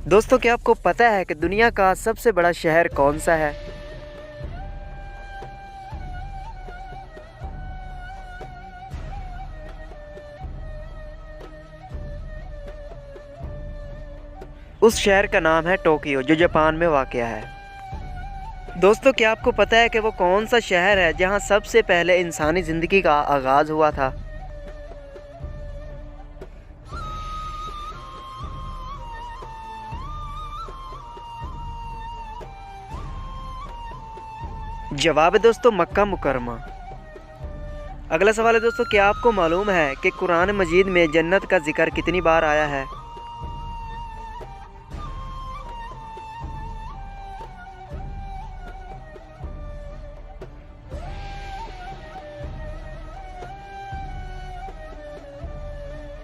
दोस्तों, क्या आपको पता है कि दुनिया का सबसे बड़ा शहर कौन सा है? उस शहर का नाम है टोक्यो, जो जापान में वाक़या है। दोस्तों, क्या आपको पता है कि वो कौन सा शहर है जहां सबसे पहले इंसानी ज़िंदगी का आगाज़ हुआ था? जवाब है दोस्तों, मक्का मुकरमा। अगला सवाल है दोस्तों, क्या आपको मालूम है कि कुरान मजीद में जन्नत का जिक्र कितनी बार आया है?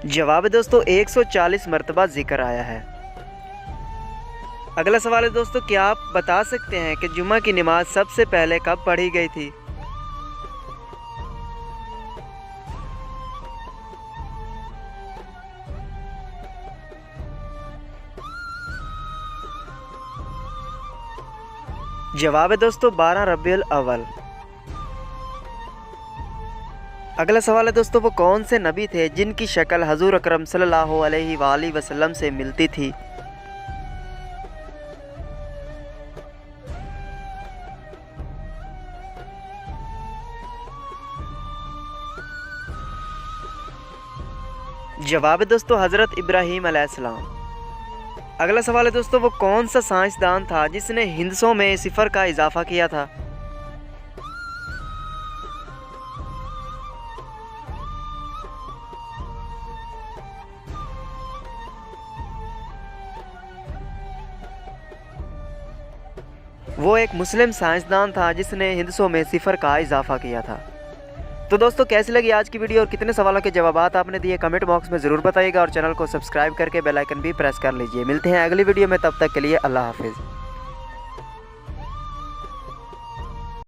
जवाब है दोस्तों, 140 मरतबा जिक्र आया है। अगला सवाल है दोस्तों, क्या आप बता सकते हैं कि जुमा की नमाज सबसे पहले कब पढ़ी गई थी? जवाब है दोस्तों, 12 रबीउल अव्वल। अगला सवाल है दोस्तों, वो कौन से नबी थे जिनकी शक्ल हजूर अकरम सल्लल्लाहु अलैहि वसल्लम से मिलती थी? जवाब है दोस्तों, हज़रत इब्राहीम अलैहिस्सलाम। अगला सवाल है दोस्तों, वो कौन सा साइंसदान था जिसने हिंदसों में सिफर का इजाफा किया था? वो एक मुस्लिम साइंसदान था जिसने हिंदसों में सिफर का इजाफा किया था। तो दोस्तों, कैसी लगी आज की वीडियो और कितने सवालों के जवाबात आपने दिए, कमेंट बॉक्स में ज़रूर बताइएगा और चैनल को सब्सक्राइब करके बेल आइकन भी प्रेस कर लीजिए। मिलते हैं अगली वीडियो में, तब तक के लिए अल्लाह हाफिज़।